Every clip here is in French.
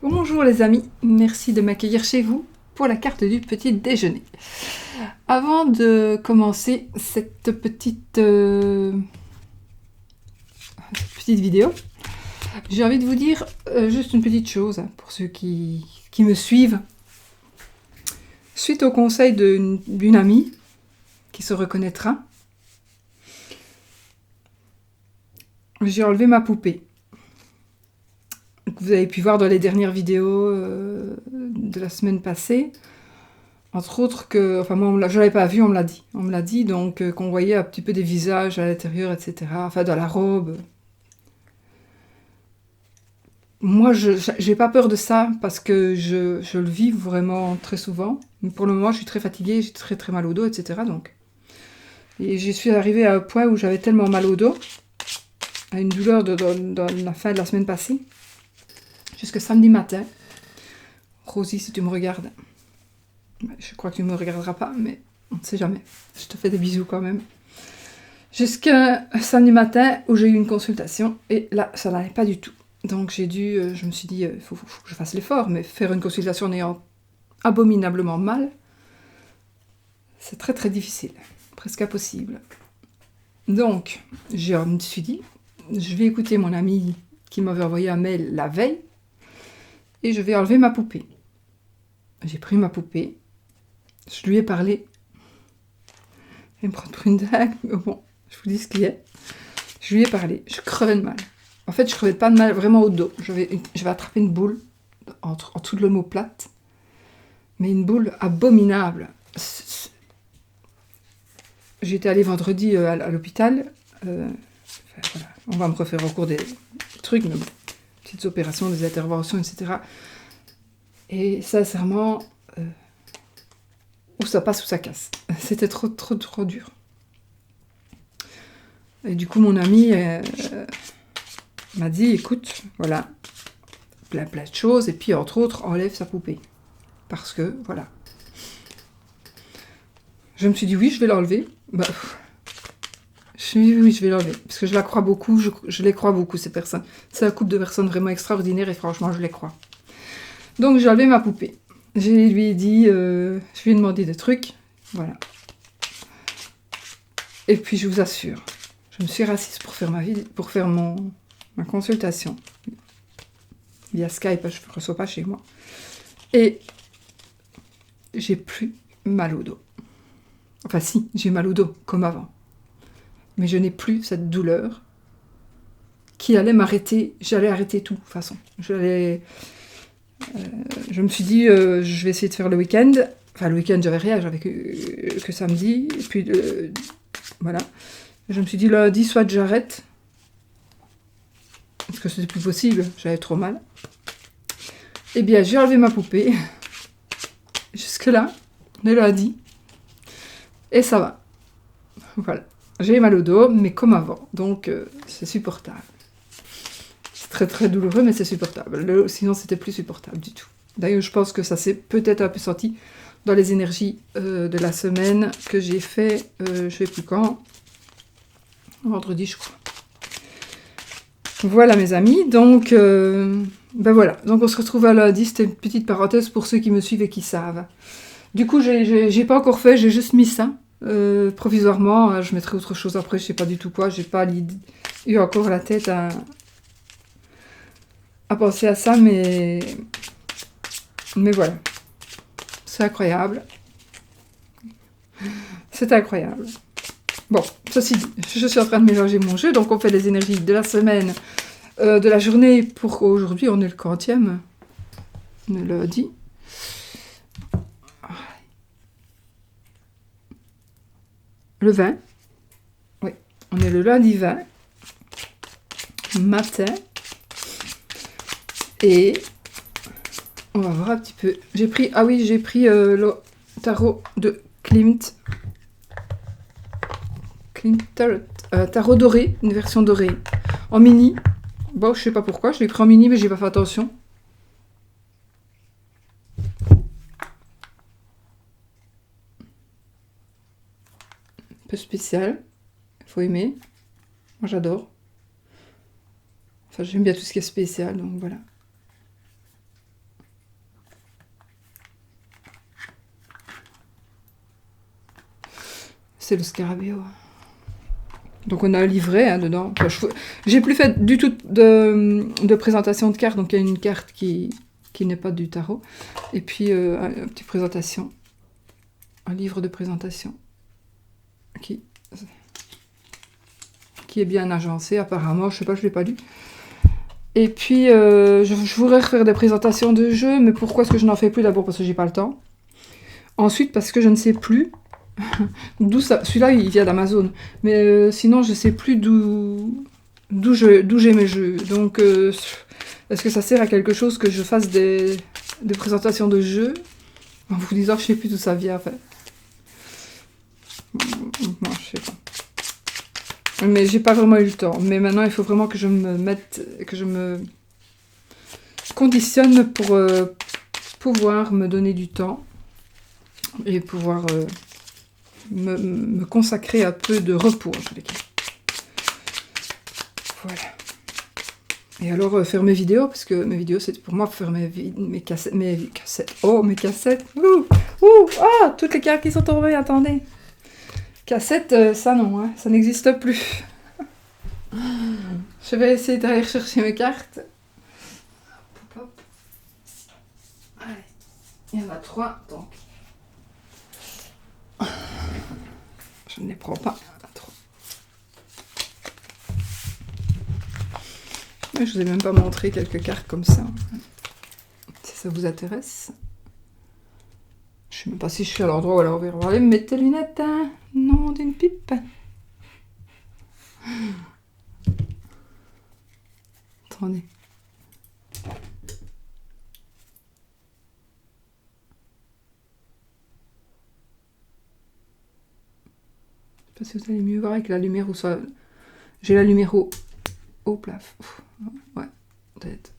Bonjour les amis, merci de m'accueillir chez vous pour la carte du petit déjeuner. Avant de commencer cette petite vidéo, j'ai envie de vous dire juste une petite chose pour ceux qui me suivent. Suite au conseil d'une amie qui se reconnaîtra, j'ai enlevé ma poupée. Vous avez pu voir dans les dernières vidéos de la semaine passée, entre autres que, enfin moi je l'avais pas vu, on me l'a dit, donc qu'on voyait un petit peu des visages à l'intérieur, etc. Enfin dans la robe. Moi j'ai pas peur de ça parce que je le vis vraiment très souvent. Mais pour le moment je suis très fatiguée, j'ai très très mal au dos, etc. Donc. Et j'y suis arrivée à un point où j'avais tellement mal au dos, à une douleur dans la fin de la semaine passée, jusque samedi matin. Rosie, si tu me regardes, je crois que tu ne me regarderas pas, mais on ne sait jamais. Je te fais des bisous quand même. Jusqu'à samedi matin où j'ai eu une consultation, et là, ça n'allait pas du tout. Donc je me suis dit, il faut que je fasse l'effort, mais faire une consultation en ayant abominablement mal, c'est très très difficile, presque impossible. Donc, je me suis dit, je vais écouter mon ami qui m'avait envoyé un mail la veille, et je vais enlever ma poupée. J'ai pris ma poupée, je lui ai parlé. Elle me prend pour une dingue, mais bon, je vous dis ce qu'il est. Je lui ai parlé, je crevais de mal. En fait, je crevais pas de mal, vraiment au dos. Je vais attraper une boule en dessous de l'omoplate, mais une boule abominable. J'étais allée vendredi à l'hôpital. Voilà. On va me refaire au cours des trucs, mais bon, petites opérations, des interventions, etc. Et sincèrement, ou ça passe ou ça casse. C'était trop dur. Et du coup, mon ami m'a dit, écoute, voilà, plein de choses, et puis entre autres, enlève sa poupée. Parce que, voilà. Je me suis dit, oui, je vais l'enlever. Bah, je me suis dit, oui, je vais l'enlever. Parce que je la crois beaucoup, je les crois beaucoup, ces personnes. C'est un couple de personnes vraiment extraordinaires, et franchement, je les crois. Donc, j'ai enlevé ma poupée. Je lui ai dit, je lui ai demandé des trucs, voilà. Et puis, je vous assure, je me suis rassise pour faire ma consultation. Via Skype, je ne reçois pas chez moi. Et j'ai plus mal au dos. Enfin si, j'ai mal au dos, comme avant. Mais je n'ai plus cette douleur qui allait m'arrêter. J'allais arrêter tout, de toute façon. Je me suis dit, je vais essayer de faire le week-end. Enfin, le week-end, j'avais rien, j'avais que samedi. Et puis, voilà. Je me suis dit, lundi, soit j'arrête. Parce que c'était plus possible, j'avais trop mal. Eh bien, j'ai enlevé ma poupée. Jusque-là, on est lundi. Et ça va. Voilà. J'ai mal au dos, mais comme avant. Donc, c'est supportable. C'est très très douloureux, mais c'est supportable. Sinon, c'était plus supportable du tout. D'ailleurs, je pense que ça s'est peut-être un peu senti dans les énergies de la semaine que j'ai fait, je ne sais plus quand. Vendredi, je crois. Voilà, mes amis. Donc, ben voilà. Donc, on se retrouve à lundi. C'était une petite parenthèse pour ceux qui me suivent et qui savent. Du coup, j'ai pas encore fait, j'ai juste mis ça. Provisoirement, je mettrai autre chose après, je sais pas du tout quoi, j'ai pas eu encore la tête à penser à ça, mais voilà. C'est incroyable. C'est incroyable. Bon, ceci dit, je suis en train de mélanger mon jeu, donc on fait les énergies de la semaine, de la journée, pour aujourd'hui, on est le quantième, on est le lundi. Le 20. Oui, on est le lundi 20. Matin. Et on va voir un petit peu. J'ai pris le tarot de Klimt. Tarot doré, une version dorée. En mini. Bon, je sais pas pourquoi, je l'ai pris en mini, mais j'ai pas fait attention. Un peu spécial. Faut aimer. Moi, j'adore. Enfin, j'aime bien tout ce qui est spécial, donc voilà. C'est le Scarabeo. Donc on a un livret hein, dedans. Enfin, j'ai plus fait du tout de présentation de cartes, donc il y a une carte qui n'est pas du tarot. Et puis une petite présentation. Un livre de présentation. Qui est bien agencé apparemment. Je sais pas, je l'ai pas lu. Et puis je voudrais refaire des présentations de jeux, mais pourquoi est-ce que je n'en fais plus? D'abord parce que j'ai pas le temps. Ensuite parce que je ne sais plus d'où ça. Celui-là il vient d'Amazon, mais sinon je sais plus d'où j'ai mes jeux. Donc est-ce que ça sert à quelque chose que je fasse des présentations de jeux en vous disant que je sais plus d'où ça vient en fait. Non, je sais pas. Mais j'ai pas vraiment eu le temps. Mais maintenant, il faut vraiment que je me conditionne pour pouvoir me donner du temps et pouvoir me consacrer un peu de repos, en tous les cas. Voilà. Et alors, faire mes vidéos, parce que mes vidéos, c'est pour moi faire mes cassettes. Oh, mes cassettes. Ah, toutes les cartes qui sont tombées, attendez. Cassette, ça non, hein, ça n'existe plus. Je vais essayer d'aller chercher mes cartes. Hop, hop. Allez, il y en a 3, donc. Je ne les prends pas, il y en a 3. Mais je vous ai même pas montré quelques cartes comme ça. Si ça vous intéresse. Je sais même pas si je suis à l'endroit où elle va. On va aller me mettre tes lunettes, hein. Non, d'une pipe. Attendez. Je sais pas si vous allez mieux voir avec la lumière ou soit. J'ai la lumière au plafond. Ouais, peut-être.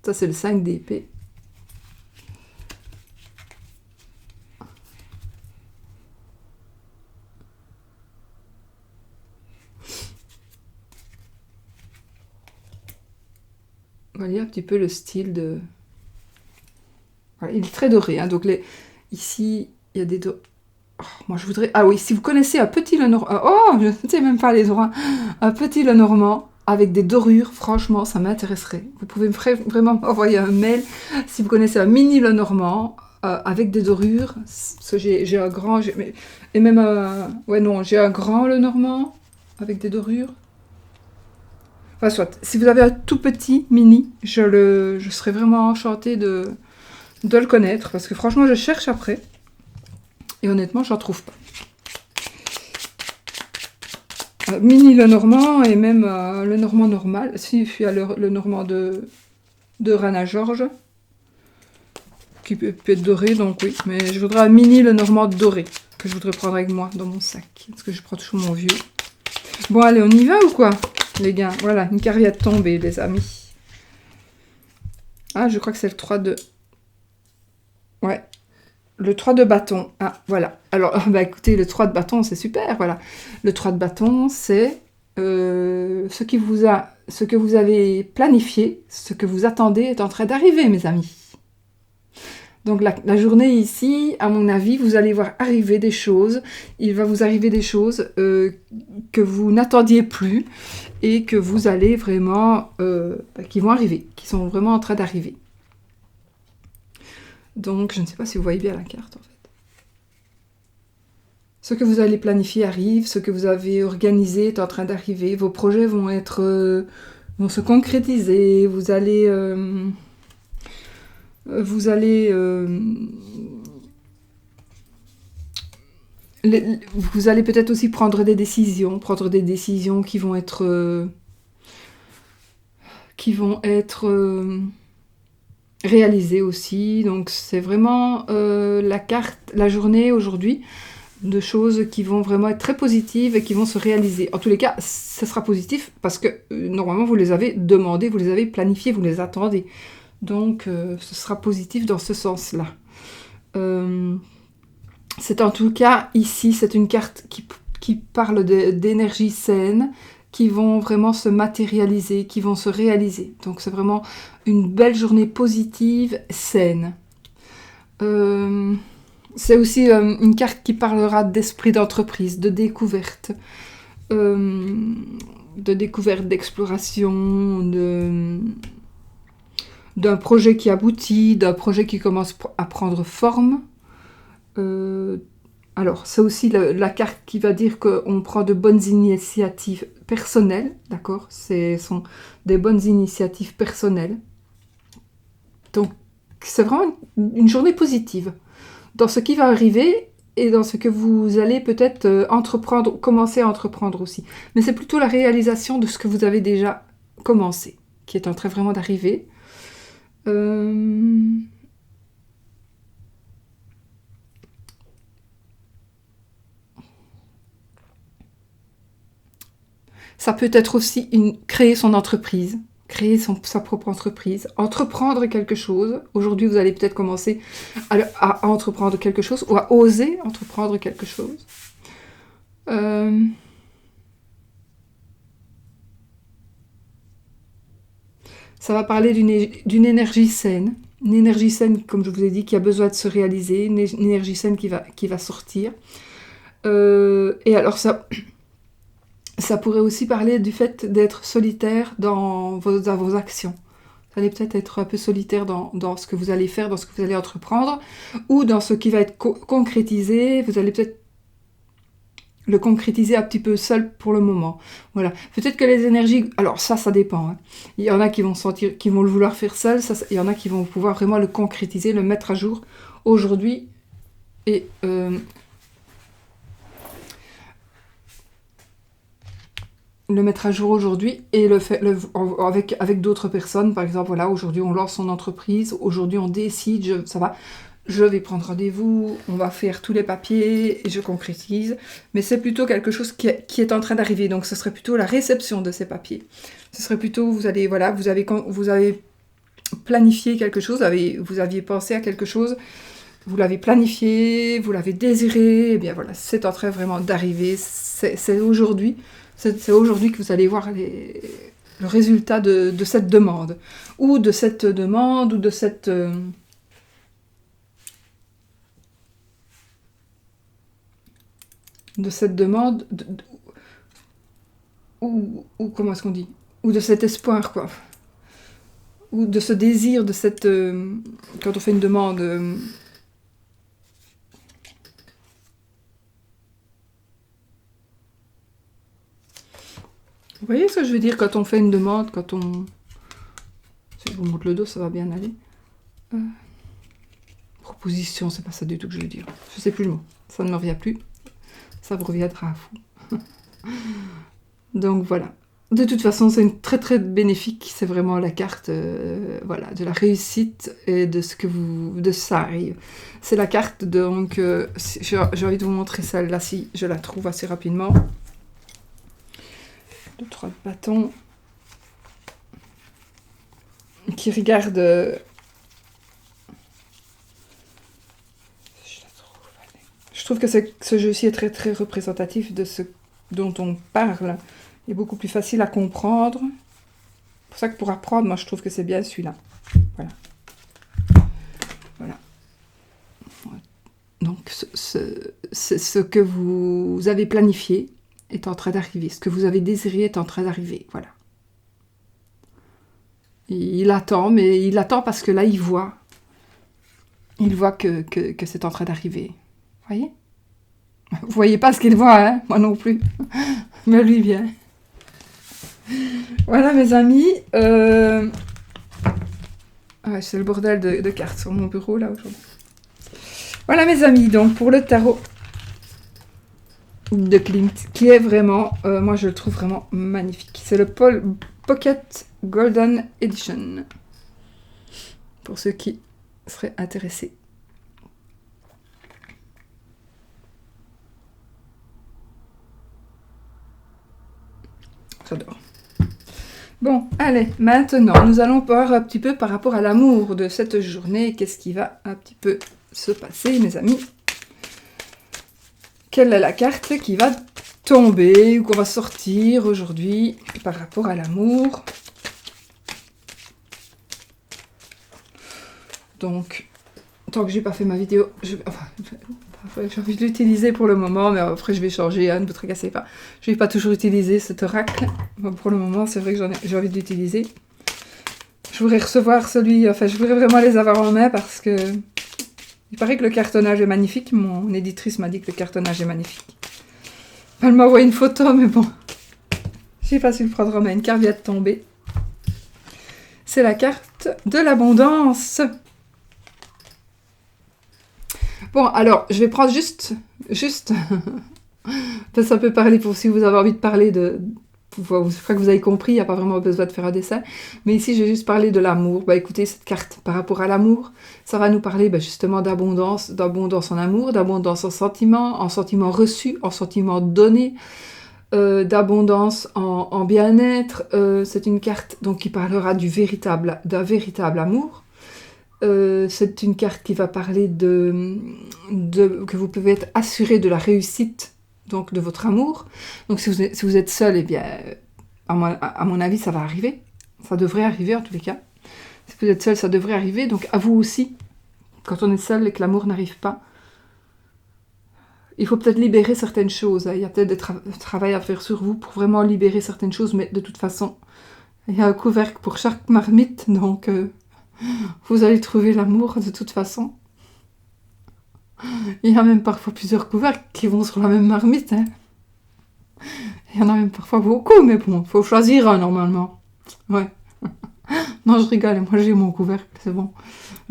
Ça, c'est le 5 d'épée. Voyez un petit peu le style de... Voilà, il est très doré, hein, donc ici, il y a des... Oh, moi, je voudrais... Ah oui, si vous connaissez un petit Lenormand... Oh, je ne sais même pas les droits. Un petit Lenormand avec des dorures, franchement, ça m'intéresserait. Vous pouvez vraiment m'envoyer un mail si vous connaissez un mini Lenormand avec des dorures. Parce que j'ai un grand... Et même un... Ouais, non, j'ai un grand Lenormand avec des dorures. Enfin, soit, si vous avez un tout petit mini, je serais vraiment enchantée de le connaître, parce que franchement, je cherche après, et honnêtement, j'en trouve pas. Mini Lenormand, et même Lenormand normal, si il y a le Normand de Rana George, qui peut être doré, donc oui, mais je voudrais un mini Lenormand doré, que je voudrais prendre avec moi dans mon sac, parce que je prends toujours mon vieux. Bon, allez, on y va ou quoi? Les gars, voilà, une carte vient de tomber, les amis. Ah, je crois que c'est le 3 de... Ouais, le 3 de bâton. Ah, voilà. Alors, bah écoutez, le 3 de bâton, c'est super, voilà. Le 3 de bâton, c'est ce que vous avez planifié, ce que vous attendez est en train d'arriver, mes amis. Donc la journée ici, à mon avis, vous allez voir arriver des choses. Il va vous arriver des choses que vous n'attendiez plus et que vous allez vraiment... qui vont arriver, qui sont vraiment en train d'arriver. Donc, je ne sais pas si vous voyez bien la carte, en fait. Ce que vous allez planifier arrive, ce que vous avez organisé est en train d'arriver. Vos projets vont se concrétiser. Vous allez peut-être aussi prendre des décisions qui vont être réalisées aussi. Donc c'est vraiment la journée aujourd'hui de choses qui vont vraiment être très positives et qui vont se réaliser. En tous les cas, ce sera positif parce que normalement vous les avez demandées, vous les avez planifiées, vous les attendez. Donc, ce sera positif dans ce sens-là. C'est en tout cas, ici, c'est une carte qui parle d'énergie saine, qui vont vraiment se matérialiser, qui vont se réaliser. Donc, c'est vraiment une belle journée positive, saine. C'est aussi une carte qui parlera d'esprit d'entreprise, de découverte, d'exploration, d'un projet qui aboutit, d'un projet qui commence à prendre forme. Alors, c'est aussi la carte qui va dire qu'on prend de bonnes initiatives personnelles, d'accord? Ce sont des bonnes initiatives personnelles. Donc, c'est vraiment une journée positive dans ce qui va arriver et dans ce que vous allez peut-être entreprendre, commencer à entreprendre aussi. Mais c'est plutôt la réalisation de ce que vous avez déjà commencé, qui est en train vraiment d'arriver. Ça peut être aussi créer son entreprise, créer sa propre entreprise, entreprendre quelque chose. Aujourd'hui, vous allez peut-être commencer à entreprendre quelque chose ou à oser entreprendre quelque chose. Ça va parler d'une énergie saine. Une énergie saine, comme je vous ai dit, qui a besoin de se réaliser. Une énergie saine qui va sortir. Et alors ça pourrait aussi parler du fait d'être solitaire dans vos actions. Vous allez peut-être être un peu solitaire dans ce que vous allez faire, dans ce que vous allez entreprendre, ou dans ce qui va être concrétisé. Vous allez peut-être le concrétiser un petit peu seul pour le moment. Voilà. Peut-être que les énergies... Alors ça dépend. Hein. Il y en a qui vont sentir, qui vont le vouloir faire seul. Il y en a qui vont pouvoir vraiment le concrétiser, le mettre à jour aujourd'hui. Et... le mettre à jour aujourd'hui et le faire avec d'autres personnes. Par exemple, voilà, aujourd'hui on lance son entreprise, aujourd'hui on décide, je vais prendre rendez-vous, on va faire tous les papiers et je concrétise. Mais c'est plutôt quelque chose qui est en train d'arriver, donc ce serait plutôt la réception de ces papiers. Ce serait plutôt, vous avez planifié quelque chose, vous aviez pensé à quelque chose, vous l'avez planifié, vous l'avez désiré, et bien voilà, c'est en train vraiment d'arriver, c'est aujourd'hui. C'est aujourd'hui que vous allez voir le résultat de cette demande. Ou de cette demande, ou de cette... demande, ou comment est-ce qu'on dit? Ou de cet espoir, quoi. Ou de ce désir, de cette... quand on fait une demande... Vous voyez ce que je veux dire quand on fait une demande, quand on... Si je vous montre le dos, ça va bien aller. Proposition, c'est pas ça du tout que je veux dire. Je sais plus le mot. Ça ne me revient plus. Ça me reviendra à fou. Donc voilà. De toute façon, c'est une très très bénéfique. C'est vraiment la carte voilà, de la réussite et de ce que de ça arrive. C'est la carte, donc j'ai envie de vous montrer celle-là si je la trouve assez rapidement. 2, 3 bâtons qui regardent. Je trouve que ce jeu-ci est très très représentatif de ce dont on parle. Il est beaucoup plus facile à comprendre. C'est pour ça que pour apprendre, moi je trouve que c'est bien celui-là. Voilà. Voilà. Donc ce que vous avez planifié est en train d'arriver. Ce que vous avez désiré est en train d'arriver. Voilà. Il attend, mais il attend parce que là, il voit. Il voit que c'est en train d'arriver. Vous voyez? Vous voyez pas ce qu'il voit, hein? Moi non plus. Mais lui, bien. Voilà, mes amis. Ouais, c'est le bordel de cartes sur mon bureau, là, aujourd'hui. Voilà, mes amis. Donc, pour le tarot de Klimt, qui est vraiment, moi je le trouve vraiment magnifique. C'est le Pocket Golden Edition, pour ceux qui seraient intéressés. J'adore. Bon, allez, maintenant, nous allons voir un petit peu par rapport à l'amour de cette journée. Qu'est-ce qui va un petit peu se passer, mes amis? Quelle est la carte qui va tomber ou qu'on va sortir aujourd'hui par rapport à l'amour? Donc tant que j'ai pas fait ma vidéo, j'ai envie de l'utiliser pour le moment, mais après je vais changer, hein, ne vous tracassez pas. Je vais pas toujours utiliser cet oracle. Bon, pour le moment, c'est vrai que j'ai envie de l'utiliser. Je voudrais recevoir celui, enfin je voudrais vraiment les avoir en main parce que il paraît que le cartonnage est magnifique. Mon éditrice m'a dit que le cartonnage est magnifique. Elle m'a envoyé une photo, mais bon, j'ai pas su le prendre en main. Une carte vient de tomber. C'est la carte de l'abondance. Bon, alors, je vais prendre juste, ça peut parler pour si vous avez envie de parler de, je crois que vous avez compris, il n'y a pas vraiment besoin de faire un dessin, mais ici, je vais juste parler de l'amour. Bah, écoutez, cette carte, par rapport à l'amour, ça va nous parler justement d'abondance en amour, d'abondance en sentiments reçus, en sentiments donnés, d'abondance en bien-être. C'est une carte donc qui parlera d'un véritable amour. C'est une carte qui va parler que vous pouvez être assuré de la réussite donc de votre amour. Donc si vous êtes seul, eh bien, à mon avis, ça va arriver. Ça devrait arriver en tous les cas. Si vous êtes seul, ça devrait arriver. Donc à vous aussi, quand on est seul et que l'amour n'arrive pas, il faut peut-être libérer certaines choses. Il y a peut-être du travail à faire sur vous pour vraiment libérer certaines choses, mais de toute façon, il y a un couvercle pour chaque marmite, donc vous allez trouver l'amour de toute façon. Il y a même parfois plusieurs couvercles qui vont sur la même marmite. Hein. Il y en a même parfois beaucoup, mais bon, il faut choisir un normalement. Ouais. Non, je rigole, moi j'ai mon couvercle, c'est bon.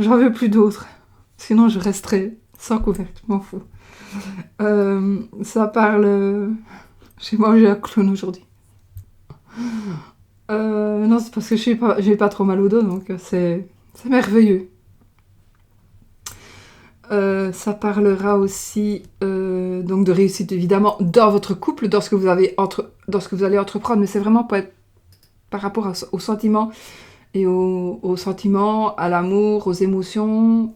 J'en veux plus d'autres. Sinon, je resterai sans couvercle, je m'en fous. Ça parle... J'ai mangé un clown aujourd'hui. Non, c'est parce que j'ai pas trop mal au dos, donc c'est merveilleux. Ça parlera aussi donc de réussite évidemment dans votre couple, dans ce que vous allez entreprendre, mais c'est vraiment par rapport aux sentiments et aux sentiments, à l'amour, aux émotions.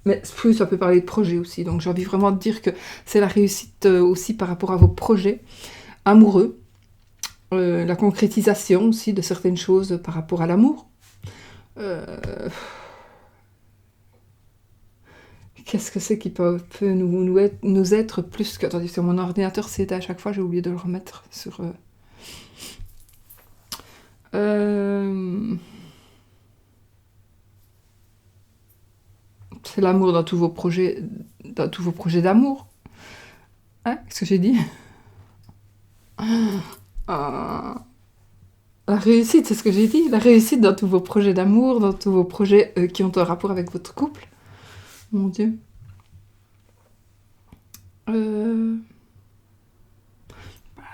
Mais plus ça peut parler de projets aussi, donc j'ai envie vraiment de dire que c'est la réussite aussi par rapport à vos projets amoureux, la concrétisation aussi de certaines choses par rapport à l'amour. Qu'est-ce que c'est qui peut nous être plus que... Attendez, sur mon ordinateur, c'est à chaque fois, j'ai oublié de le remettre sur... C'est l'amour dans tous vos projets d'amour. Hein? Qu'est-ce que j'ai dit? La réussite, c'est ce que j'ai dit. La réussite dans tous vos projets d'amour, dans tous vos projets qui ont un rapport avec votre couple. Mon Dieu.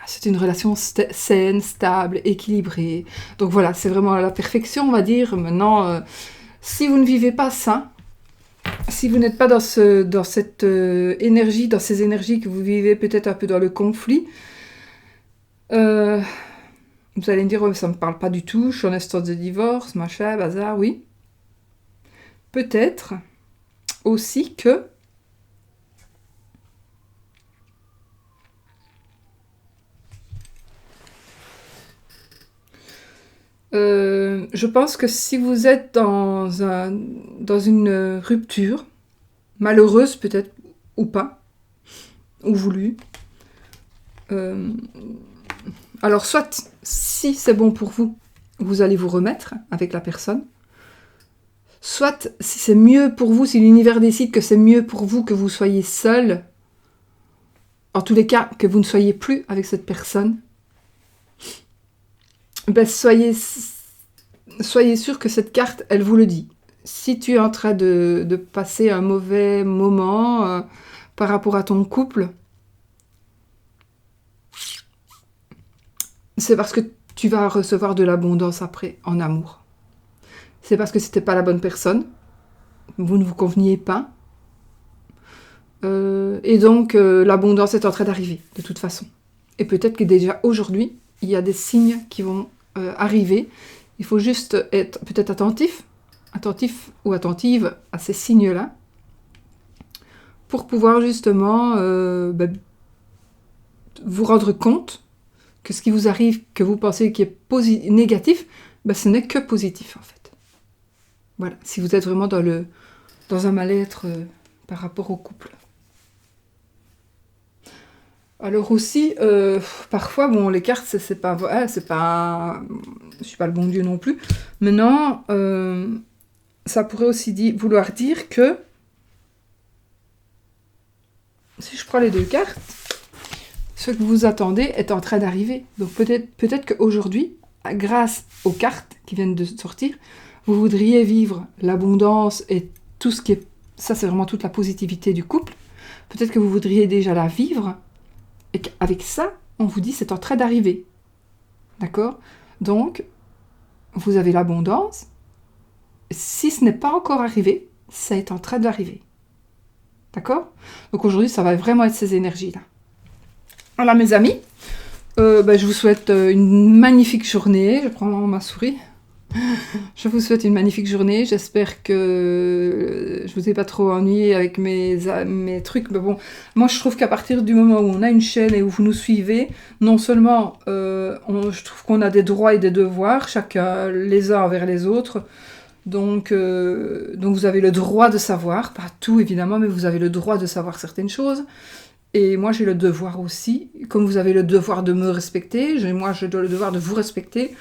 C'est une relation saine, stable, équilibrée. Donc voilà, c'est vraiment la perfection, on va dire. Maintenant, si vous ne vivez pas ça, si vous n'êtes pas dans cette énergie, dans ces énergies que vous vivez peut-être un peu dans le conflit, vous allez me dire, oh, ça ne me parle pas du tout, je suis en instance de divorce, machin, bazar, oui. Peut-être aussi que je pense que si vous êtes dans une rupture, malheureuse peut-être, ou pas, ou voulue, alors soit, si c'est bon pour vous, vous allez vous remettre avec la personne, soit, si c'est mieux pour vous, si l'univers décide que c'est mieux pour vous que vous soyez seul, en tous les cas, que vous ne soyez plus avec cette personne, ben soyez sûr que cette carte, elle vous le dit. Si tu es en train de passer un mauvais moment par rapport à ton couple, c'est parce que tu vas recevoir de l'abondance après, en amour. C'est parce que c'était pas la bonne personne, vous ne vous conveniez pas, et donc l'abondance est en train d'arriver, de toute façon. Et peut-être que déjà aujourd'hui, il y a des signes qui vont arriver. Il faut juste être peut-être attentif ou attentive à ces signes-là, pour pouvoir justement vous rendre compte que ce qui vous arrive, que vous pensez qui est négatif, ce n'est que positif en fait. Voilà, si vous êtes vraiment dans dans un mal-être par rapport au couple. Alors aussi, parfois, bon, les cartes, c'est pas, c'est pas, je suis pas le bon Dieu non plus. Maintenant, ça pourrait aussi vouloir dire que, si je prends les deux cartes, ce que vous attendez est en train d'arriver. Donc peut-être qu'aujourd'hui, grâce aux cartes qui viennent de sortir, vous voudriez vivre l'abondance et tout ce qui est, ça c'est vraiment toute la positivité du couple. Peut-être que vous voudriez déjà la vivre. Et qu'avec ça, on vous dit c'est en train d'arriver. D'accord? Donc, vous avez l'abondance. Si ce n'est pas encore arrivé, ça est en train d'arriver. D'accord? Donc aujourd'hui, ça va vraiment être ces énergies-là. Voilà mes amis, je vous souhaite une magnifique journée. Je prends ma souris. Je vous souhaite une magnifique journée. J'espère que je vous ai pas trop ennuyé avec mes trucs. Mais bon, moi je trouve qu'à partir du moment où on a une chaîne et où vous nous suivez, non seulement je trouve qu'on a des droits et des devoirs, chacun les uns envers les autres. Donc vous avez le droit de savoir, pas tout évidemment, mais vous avez le droit de savoir certaines choses. Et moi j'ai le devoir aussi, comme vous avez le devoir de me respecter, moi j'ai le devoir de vous respecter.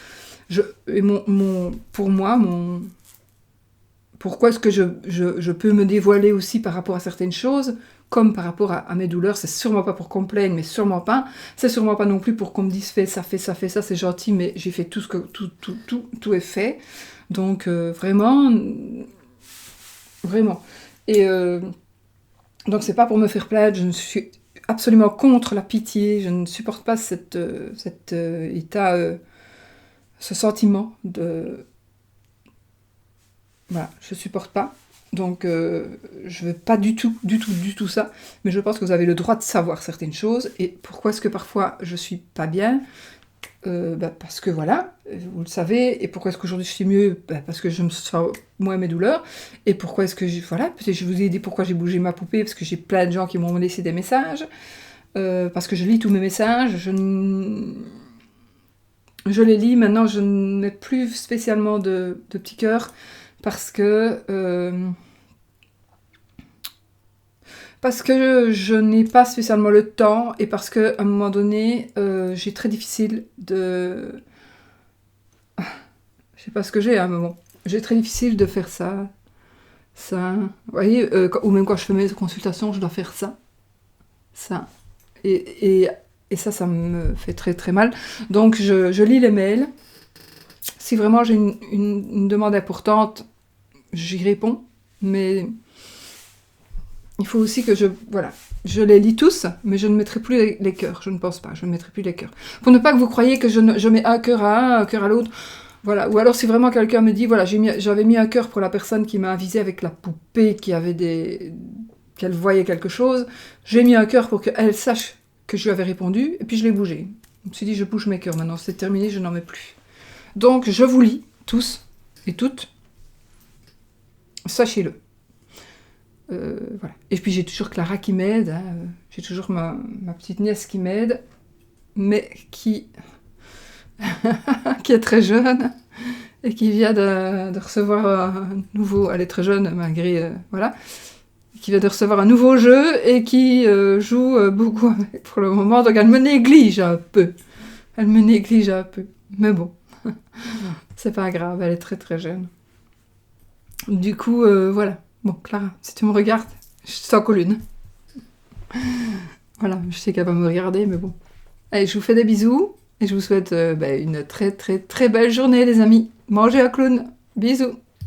Pourquoi est-ce que je peux me dévoiler aussi par rapport à certaines choses, comme par rapport à mes douleurs, c'est sûrement pas pour qu'on plaigne, mais sûrement pas. C'est sûrement pas non plus pour qu'on me dise fais ça, c'est gentil, mais j'ai fait tout est fait. Donc vraiment. Et donc c'est pas pour me faire plaindre, je ne suis absolument contre la pitié, je ne supporte pas cet état, ce sentiment de... Voilà, je supporte pas. Donc je veux pas du tout ça, mais je pense que vous avez le droit de savoir certaines choses. Et pourquoi est-ce que parfois je suis pas bien? Parce que voilà, vous le savez. Et pourquoi est-ce qu'aujourd'hui je suis mieux? Parce que je me sens moins mes douleurs. Et pourquoi est-ce que peut-être je vous ai dit pourquoi j'ai bougé ma poupée, parce que j'ai plein de gens qui m'ont laissé des messages, parce que je lis tous mes messages, je les lis. Maintenant je ne mets plus spécialement de petits cœurs, parce que je n'ai pas spécialement le temps, et parce qu'à un moment donné, j'ai très difficile de... Je sais pas ce que j'ai, mais bon. J'ai très difficile de faire ça. Vous voyez, ou même quand je fais mes consultations, je dois faire ça. Et ça me fait très très mal. Donc je lis les mails. Si vraiment j'ai une demande importante, j'y réponds. Mais... il faut aussi que je les lis tous, mais je ne mettrai plus les cœurs, je ne pense pas, je ne mettrai plus les cœurs. Pour ne pas que vous croyiez que je mets un cœur à un cœur à l'autre, voilà. Ou alors si vraiment quelqu'un me dit, voilà, j'avais mis un cœur pour la personne qui m'a avisé avec la poupée, qu'elle voyait quelque chose, j'ai mis un cœur pour qu'elle sache que je lui avais répondu, et puis je l'ai bougé. Je me suis dit, je bouge mes cœurs, maintenant c'est terminé, je n'en mets plus. Donc je vous lis, tous et toutes, sachez-le. Voilà. Et puis j'ai toujours Clara qui m'aide, j'ai toujours ma petite nièce qui m'aide, mais qui est très jeune et qui vient de recevoir un nouveau... Elle est très jeune malgré... voilà. Qui vient de recevoir un nouveau jeu et qui joue beaucoup avec pour le moment, donc elle me néglige un peu. Mais bon, c'est pas grave, elle est très très jeune. Du coup, voilà. Bon, Clara, si tu me regardes, je suis en colline. Voilà, je sais qu'elle va me regarder, mais bon. Allez, je vous fais des bisous, et je vous souhaite une très très très belle journée, les amis. Mangez un clown. Bisous.